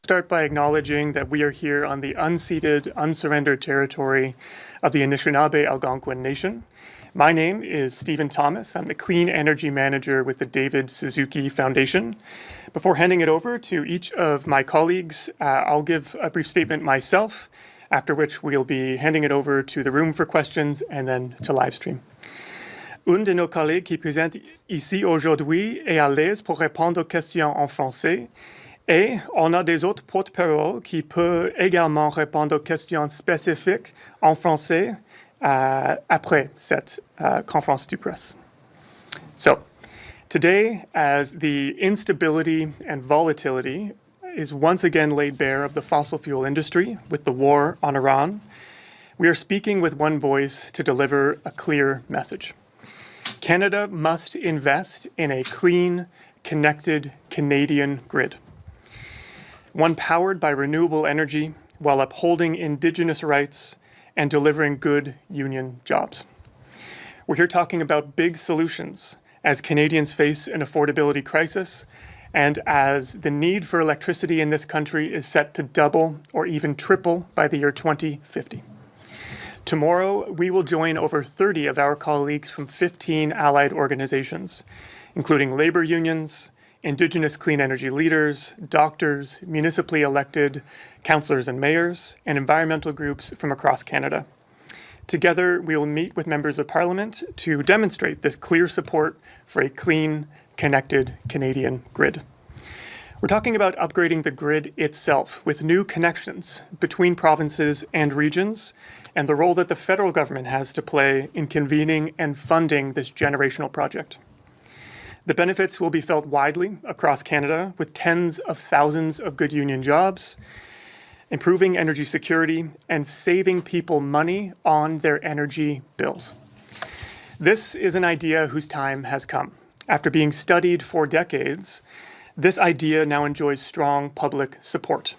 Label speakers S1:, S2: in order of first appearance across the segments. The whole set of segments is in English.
S1: Start by acknowledging that we are here on the unceded, unsurrendered territory of the Anishinaabe Algonquin Nation. My name is Stephen Thomas. I'm the Clean Energy Manager with the David Suzuki Foundation. Before handing it over to each of my colleagues, I'll give a brief statement myself, after which we'll be handing it over to the room for questions and then to live stream. Une de nos collègues qui présente ici aujourd'hui est à l'aise pour répondre aux questions en français. Et on a des autres porte-paroles qui peuvent également répondre aux questions spécifiques en français après cette conférence de presse. So, today, as the instability and volatility is once again laid bare of the fossil fuel industry with the war on Iran, we are speaking with one voice to deliver a clear message. Canada must invest in a clean, connected Canadian grid. One powered by renewable energy while upholding Indigenous rights and delivering good union jobs. We're here talking about big solutions as Canadians face an affordability crisis and as the need for electricity in this country is set to double or even triple by the year 2050. Tomorrow, we will join over 30 of our colleagues from 15 allied organizations, including labor unions, Indigenous clean energy leaders, doctors, municipally elected councillors and mayors, and environmental groups from across Canada. Together, we will meet with members of Parliament to demonstrate this clear support for a clean, connected Canadian grid. We're talking about upgrading the grid itself with new connections between provinces and regions, and the role that the federal government has to play in convening and funding this generational project. The benefits will be felt widely across Canada with tens of thousands of good union jobs, improving energy security, and saving people money on their energy bills. This is an idea whose time has come. After being studied for decades, this idea now enjoys strong public support.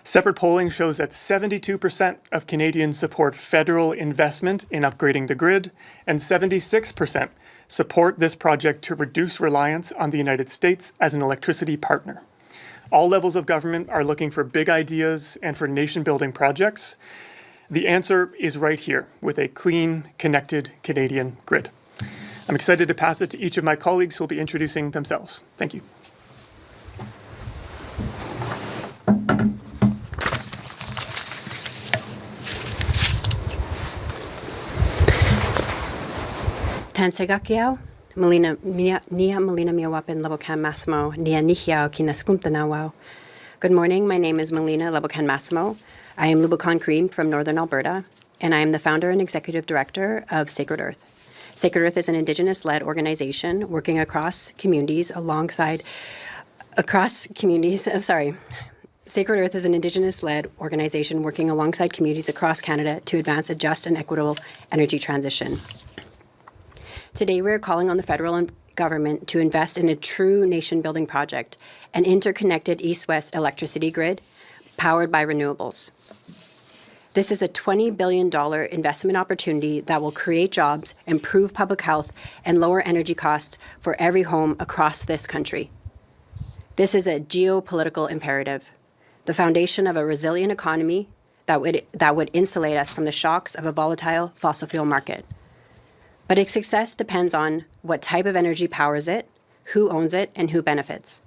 S1: Separate polling shows that 72% of Canadians support federal investment in upgrading the grid, and 76% support this project to reduce reliance on the United States as an electricity partner. All levels of government are looking for big ideas and for nation-building projects. The answer is right here with a clean, connected Canadian grid. I'm excited to pass it to each of my colleagues who will be introducing themselves. Thank you.
S2: Tansegakiao, Melina Laboucan-Massimo, Nia Nihiao Kinaskumtanawao. Good morning, my name is Melina Laboucan-Massimo. I am Laboucan Cream from Northern Alberta, and I am the founder and executive director of Sacred Earth. Sacred Earth is an Indigenous-led organization working Sacred Earth is an Indigenous-led organization working alongside communities across Canada to advance a just and equitable energy transition. Today, we are calling on the federal government to invest in a true nation-building project, an interconnected east-west electricity grid powered by renewables. This is a $20 billion investment opportunity that will create jobs, improve public health, and lower energy costs for every home across this country. This is a geopolitical imperative, the foundation of a resilient economy that would insulate us from the shocks of a volatile fossil fuel market. But its success depends on what type of energy powers it, who owns it, and who benefits.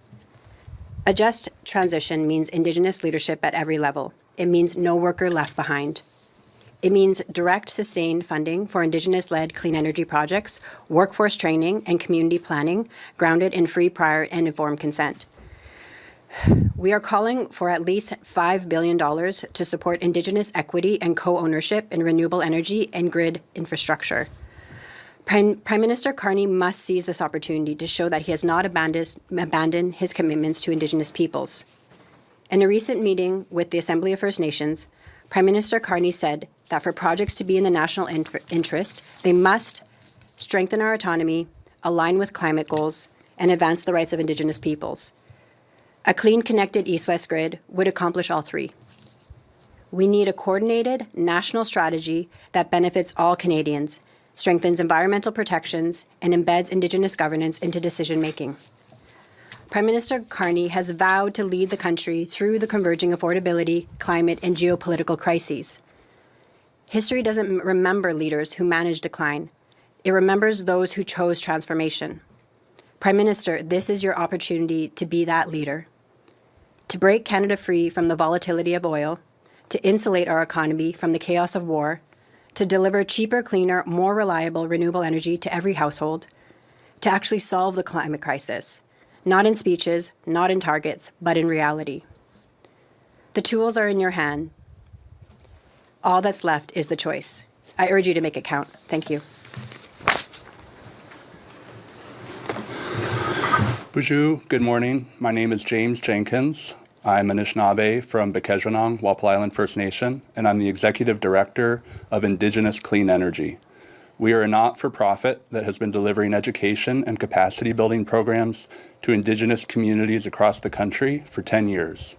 S2: A just transition means Indigenous leadership at every level. It means no worker left behind. It means direct, sustained funding for Indigenous-led clean energy projects, workforce training, and community planning grounded in free, prior, and informed consent. We are calling for at least $5 billion to support Indigenous equity and co-ownership in renewable energy and grid infrastructure. Prime Minister Courtenay must seize this opportunity to show that he has not abandoned his commitments to Indigenous peoples. In a recent meeting with the Assembly of First Nations, Prime Minister Courtenay said that for projects to be in the national interest, they must strengthen our autonomy, align with climate goals, and advance the rights of Indigenous peoples. A clean, connected east-west grid would accomplish all three. We need a coordinated national strategy that benefits all Canadians, strengthens environmental protections, and embeds Indigenous governance into decision-making. Prime Minister Carney has vowed to lead the country through the converging affordability, climate, and geopolitical crises. History doesn't remember leaders who managed decline. It remembers those who chose transformation. Prime Minister, this is your opportunity to be that leader, to break Canada free from the volatility of oil, to insulate our economy from the chaos of war, to deliver cheaper, cleaner, more reliable renewable energy to every household, to actually solve the climate crisis, not in speeches, not in targets, but in reality. The tools are in your hand. All that's left is the choice. I urge you to make it count. Thank you.
S3: Bonjour, good morning. My name is James Jenkins. I'm Anishinaabe from Bekejanong, Walpole Island First Nation, and I'm the Executive Director of Indigenous Clean Energy. We are a not-for-profit that has been delivering education and capacity building programs to Indigenous communities across the country for 10 years.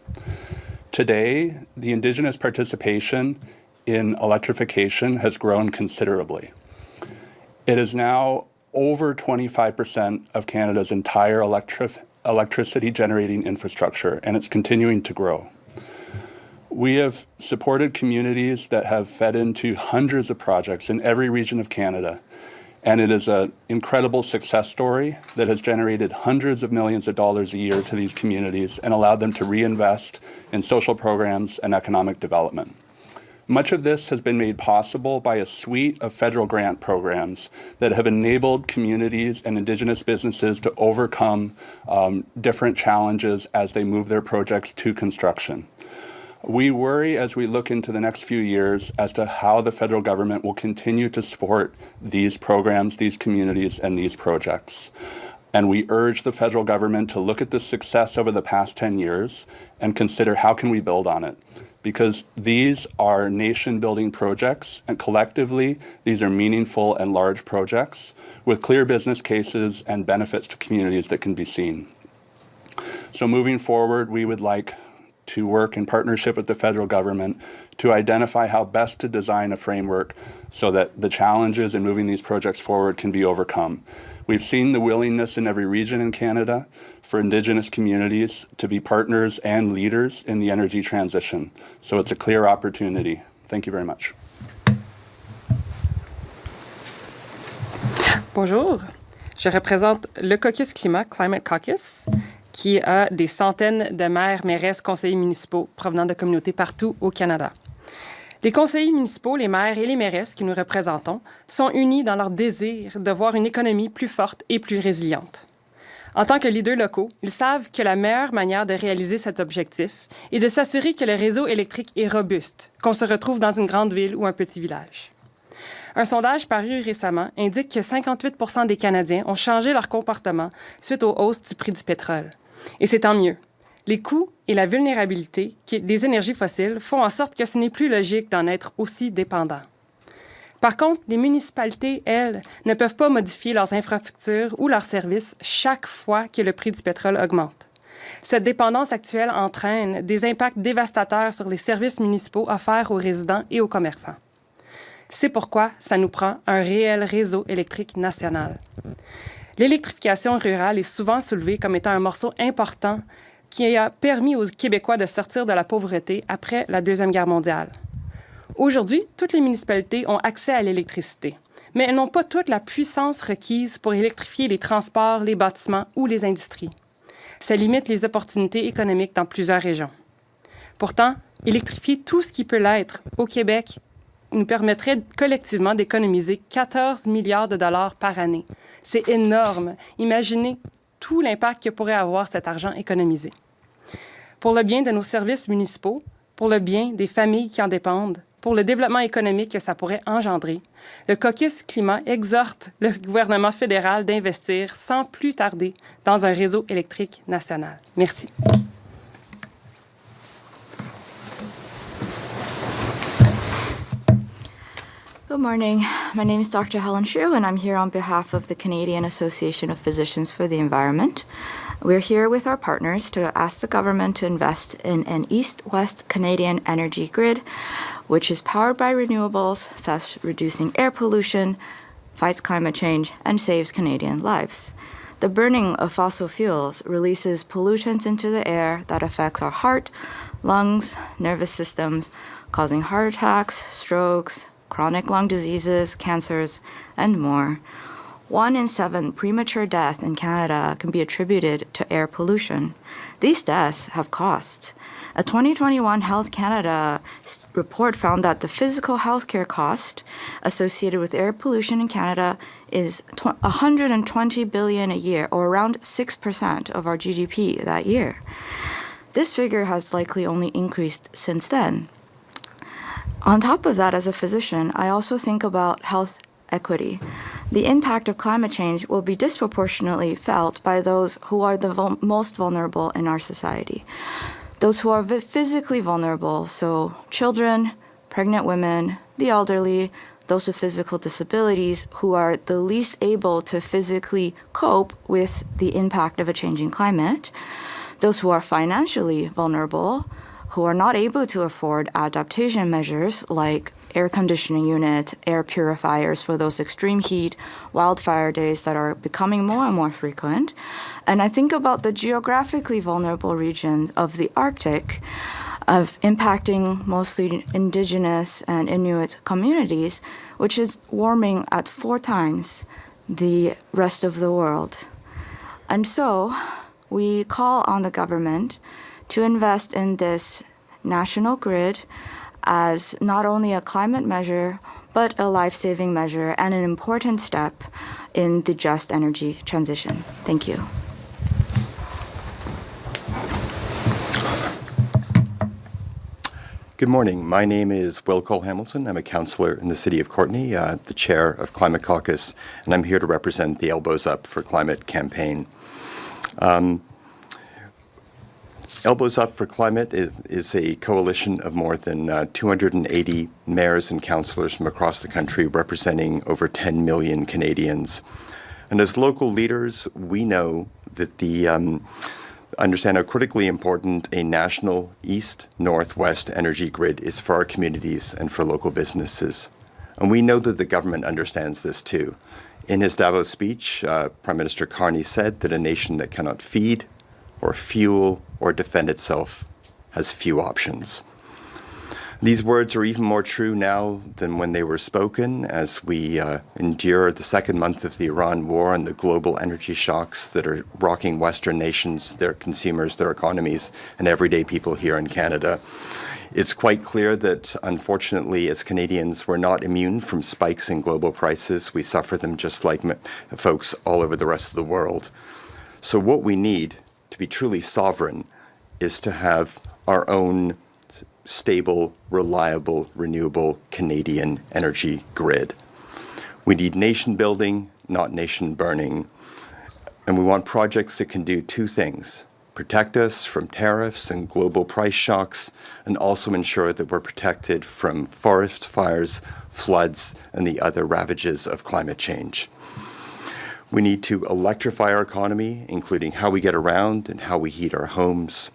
S3: Today, the Indigenous participation in electrification has grown considerably. It is now over 25% of Canada's entire electricity generating infrastructure, and it's continuing to grow. We have supported communities that have fed into hundreds of projects in every region of Canada, and it is an incredible success story that has generated hundreds of millions of dollars a year to these communities and allowed them to reinvest in social programs and economic development. Much of this has been made possible by a suite of federal grant programs that have enabled communities and Indigenous businesses to overcome different challenges as they move their projects to construction. We worry as we look into the next few years as to how the federal government will continue to support these programs, these communities, and these projects. And we urge the federal government to look at the success over the past 10 years and consider how can we build on it. Because these are nation-building projects, and collectively, these are meaningful and large projects with clear business cases and benefits to communities that can be seen. So moving forward, we would like to work in partnership with the federal government to identify how best to design a framework so that the challenges in moving these projects forward can be overcome. We've seen the willingness in every region in Canada for Indigenous communities to be partners and leaders in the energy transition. So it's a clear opportunity. Thank you very much.
S4: Bonjour, je représente le Caucus Climat, Climate Caucus, qui a des centaines de maires, mairesses, conseillers municipaux provenant de communautés partout au Canada. Les conseillers municipaux, les maires et les mairesses que nous représentons sont unis dans leur désir de voir une économie plus forte et plus résiliente. En tant que leaders locaux, ils savent que la meilleure manière de réaliser cet objectif est de s'assurer que le réseau électrique est robuste, qu'on se retrouve dans une grande ville ou un petit village. Un sondage paru récemment indique que 58% des Canadiens ont changé leur comportement suite aux hausses du prix du pétrole. Et c'est tant mieux. Les coûts et la vulnérabilité des énergies fossiles font en sorte que ce n'est plus logique d'en être aussi dépendant. Par contre, les municipalités, elles, ne peuvent pas modifier leurs infrastructures ou leurs services chaque fois que le prix du pétrole augmente. Cette dépendance actuelle entraîne des impacts dévastateurs sur les services municipaux offerts aux résidents et aux commerçants. C'est pourquoi ça nous prend un réel réseau électrique national. L'électrification rurale est souvent soulevée comme étant un morceau important qui a permis aux Québécois de sortir de la pauvreté après la Deuxième Guerre mondiale. Aujourd'hui, toutes les municipalités ont accès à l'électricité, mais elles n'ont pas toute la puissance requise pour électrifier les transports, les bâtiments ou les industries. Ça limite les opportunités économiques dans plusieurs régions. Pourtant, électrifier tout ce qui peut l'être au Québec nous permettrait collectivement d'économiser 14 milliards de dollars par année. C'est énorme. Imaginez tout l'impact que pourrait avoir cet argent économisé. Pour le bien de nos services municipaux, pour le bien des familles qui en dépendent, pour le développement économique que ça pourrait engendrer, le Caucus Climat exhorte le gouvernement fédéral d'investir sans plus tarder dans un réseau électrique national. Merci.
S5: Good morning. My name is Dr. Helen Hsu, and I'm here on behalf of the Canadian Association of Physicians for the Environment. We're here with our partners to ask the government to invest in an east-west Canadian energy grid, which is powered by renewables, thus reducing air pollution, fights climate change, and saves Canadian lives. The burning of fossil fuels releases pollutants into the air that affects our heart, lungs, nervous systems, causing heart attacks, strokes, chronic lung diseases, cancers, and more. 1 in 7 premature deaths in Canada can be attributed to air pollution. These deaths have costs. A 2021 Health Canada report found that the physical healthcare cost associated with air pollution in Canada is $120 billion a year, or around 6% of our GDP that year. This figure has likely only increased since then. On top of that, as a physician, I also think about health equity. The impact of climate change will be disproportionately felt by those who are the most vulnerable in our society. Those who are physically vulnerable, so children, pregnant women, the elderly, those with physical disabilities who are the least able to physically cope with the impact of a changing climate, those who are financially vulnerable, who are not able to afford adaptation measures like air conditioning units, air purifiers for those extreme heat, wildfire days that are becoming more and more frequent. And I think about the geographically vulnerable regions of the Arctic, of impacting mostly Indigenous and Inuit communities, which is warming at 4 times the rest of the world. And so we call on the government to invest in this national grid as not only a climate measure, but a life-saving measure and an important step in the just energy transition. Thank you.
S6: Good morning. My name is Will Cole-Hamilton. I'm a councillor in the City of Courtenay, the chair of Climate Caucus, and I'm here to represent the Elbows Up for Climate campaign. Elbows Up for Climate is a coalition of more than 280 mayors and councillors from across the country representing over 10 million Canadians. And as local leaders, we know that understand how critically important a national east-northwest energy grid is for our communities and for local businesses. And we know that the government understands this too. In his Davos speech, Prime Minister Courtenay said that a nation that cannot feed or fuel or defend itself has few options. These words are even more true now than when they were spoken as we endure the second month of the Iran war and the global energy shocks that are rocking Western nations, their consumers, their economies, and everyday people here in Canada. It's quite clear that, unfortunately, as Canadians, we're not immune from spikes in global prices. We suffer them just like folks all over the rest of the world. So what we need to be truly sovereign is to have our own stable, reliable, renewable Canadian energy grid. We need nation building, not nation burning. And we want projects that can do 2 things: protect us from tariffs and global price shocks, and also ensure that we're protected from forest fires, floods, and the other ravages of climate change. We need to electrify our economy, including how we get around and how we heat our homes.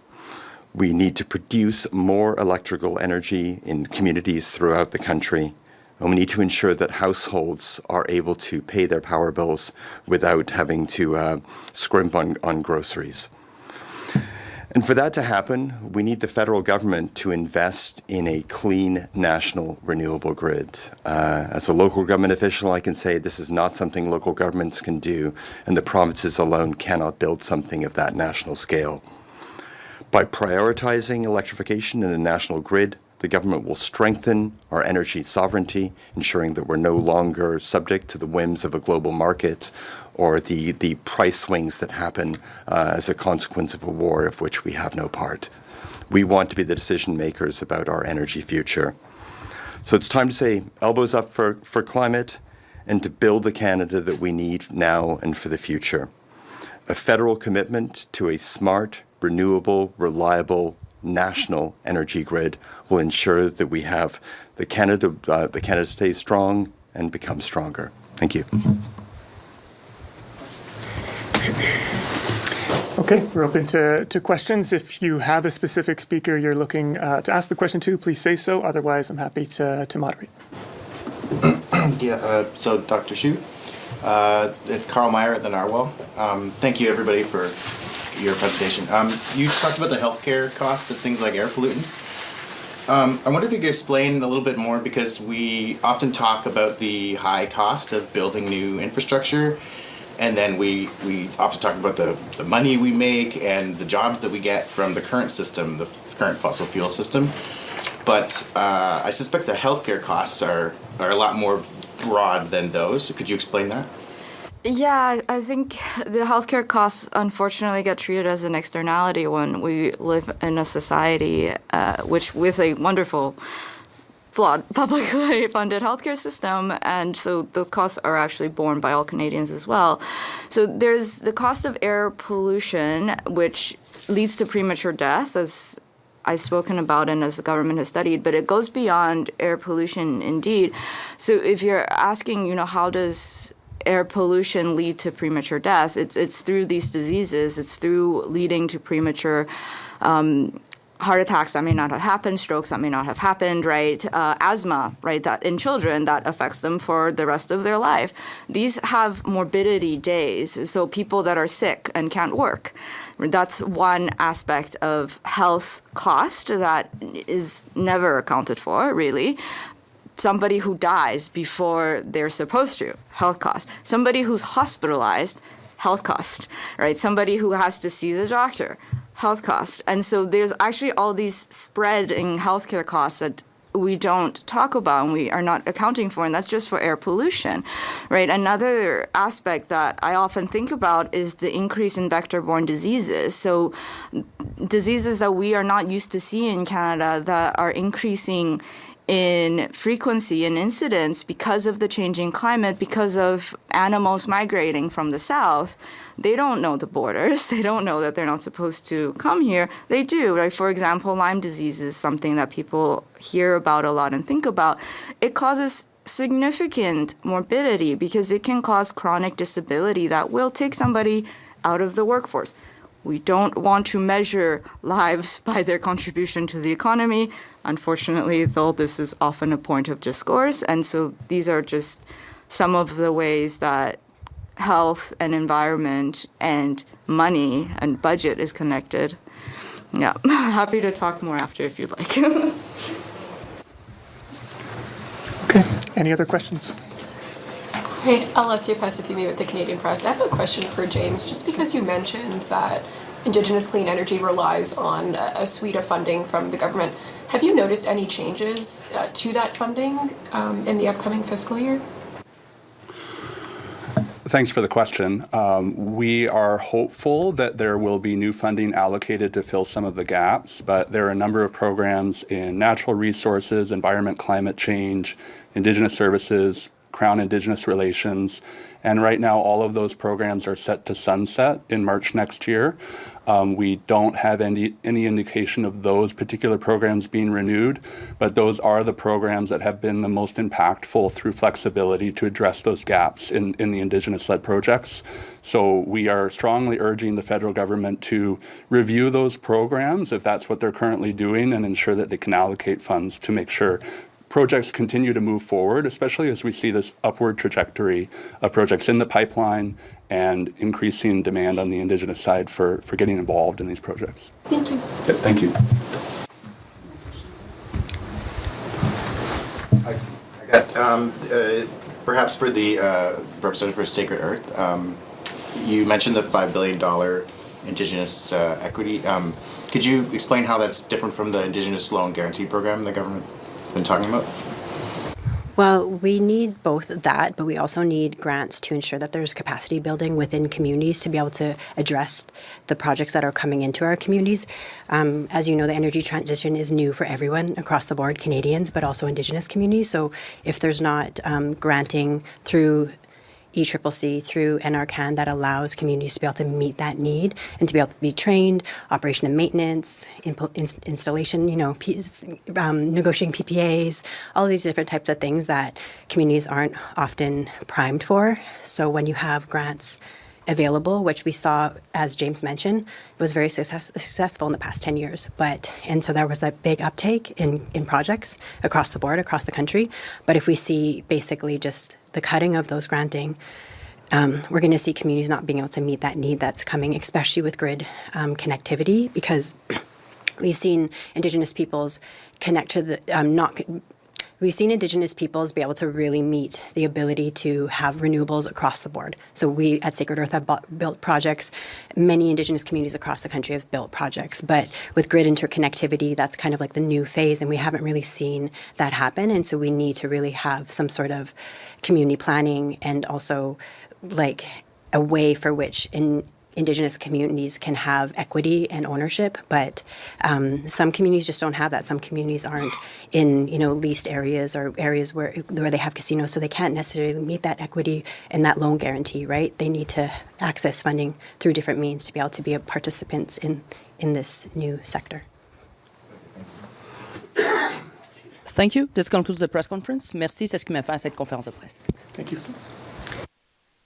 S6: We need to produce more electrical energy in communities throughout the country. And we need to ensure that households are able to pay their power bills without having to scrimp on groceries. And for that to happen, we need the federal government to invest in a clean national renewable grid. As a local government official, I can say this is not something local governments can do, and the provinces alone cannot build something of that national scale. By prioritizing electrification in a national grid, the government will strengthen our energy sovereignty, ensuring that we're no longer subject to the whims of a global market or the price swings that happen as a consequence of a war of which we have no part. We want to be the decision makers about our energy future. So it's time to say elbows up for climate and to build the Canada that we need now and for the future. A federal commitment to a smart, renewable, reliable, national energy grid will ensure that we have the Canada stays strong and becomes stronger. Thank you.
S1: Okay, we're open to questions. If you have a specific speaker you're looking to ask the question to, please say so. Otherwise, I'm happy to moderate.
S7: So Dr. Hsu? Carl Meyer at the Narwhal. Thank you, everybody, for your presentation. You talked about the healthcare costs of things like air pollutants. I wonder if you could explain a little bit more, because we often talk about the high cost of building new infrastructure, and then we often talk about the money we make and the jobs that we get from the current system, the current fossil fuel system. But I suspect the healthcare costs are a lot more broad than those. Could you explain that?
S5: Yeah, I think the healthcare costs unfortunately get treated as an externality when we live in a society which with a wonderful, flawed, publicly funded healthcare system, and so those costs are actually borne by all Canadians as well. So there's the cost of air pollution, which leads to premature death, as I've spoken about and as the government has studied, but it goes beyond air pollution indeed. So if you're asking, how does air pollution lead to premature death? It's through these diseases. It's through leading to premature heart attacks that may not have happened, strokes that may not have happened, right? Asthma, right? That in children that affects them for the rest of their life. These have morbidity days. So people that are sick and can't work. That's one aspect of health cost that is never accounted for, really. Somebody who dies before they're supposed to, health cost. Somebody who's hospitalized, health cost, right? Somebody who has to see the doctor, health cost. And so there's actually all these spreading healthcare costs that we don't talk about and we are not accounting for, and that's just for air pollution, right? Another aspect that I often think about is the increase in vector-borne diseases. So diseases that we are not used to seeing in Canada that are increasing in frequency and incidence because of the changing climate, because of animals migrating from the south. They don't know the borders. They don't know that they're not supposed to come here. They do, right? For example, Lyme disease is something that people hear about a lot and think about. It causes significant morbidity because it can cause chronic disability that will take somebody out of the workforce. We don't want to measure lives by their contribution to the economy. Unfortunately, though, this is often a point of discourse. And so these are just some of the ways that health and environment and money and budget is connected. Yeah, happy to talk more after if you'd like.
S1: Okay, any other questions?
S8: Hey, Alessia Pesafimi with the Canadian Press. I have a question for James. Just because you mentioned that Indigenous Clean Energy relies on a suite of funding from the government, have you noticed any changes to that funding in the upcoming fiscal year?
S3: Thanks for the question. We are hopeful that there will be new funding allocated to fill some of the gaps, but there are a number of programs in natural resources, environment, climate change, Indigenous services, Crown Indigenous relations, and right now all of those programs are set to sunset in March next year. We don't have any indication of those particular programs being renewed, but those are the programs that have been the most impactful through flexibility to address those gaps in the Indigenous-led projects. So we are strongly urging the federal government to review those programs if that's what they're currently doing and ensure that they can allocate funds to make sure projects continue to move forward, especially as we see this upward trajectory of projects in the pipeline and increasing demand on the Indigenous side for getting involved in these projects.
S8: Thank you.
S3: Okay, thank you.
S7: I got, perhaps for the representative for Sacred Earth, you mentioned the $5 billion Indigenous equity. Could you explain how that's different from the Indigenous Loan Guarantee Program the government been talking about?
S2: Well, we need both that, but we also need grants to ensure that there's capacity building within communities to be able to address the projects that are coming into our communities. As you know, the energy transition is new for everyone across the board, Canadians, but also Indigenous communities. So if there's not granting through ECCC through NRCan that allows communities to be able to meet that need and to be able to be trained, operation and maintenance, installation, negotiating PPAs, all these different types of things that communities aren't often primed for. So when you have grants available, which we saw, as James mentioned, was very successful in the past 10 years. And so there was that big uptake in projects across the board, across the country. But if we see basically just the cutting of those granting we're going to see communities not being able to meet that need that's coming, especially with grid connectivity, because we've seen Indigenous peoples connect to the We've seen Indigenous peoples be able to really meet the ability to have renewables across the board. So we at Sacred Earth have built projects. Many Indigenous communities across the country have built projects. But with grid interconnectivity, that's kind of like the new phase, and we haven't really seen that happen. And so we need to really have some sort of community planning and also like a way for which Indigenous communities can have equity and ownership, but some communities just don't have that. Some communities aren't in, leased areas or areas where they have casinos, so they can't necessarily meet that equity and that loan guarantee, right? They need to access funding through different means to be able to be participants in this new sector.
S9: Thank you. This concludes the press conference. Merci, c'est ce qui m'a fait à cette conférence de presse.
S1: Thank you, sir.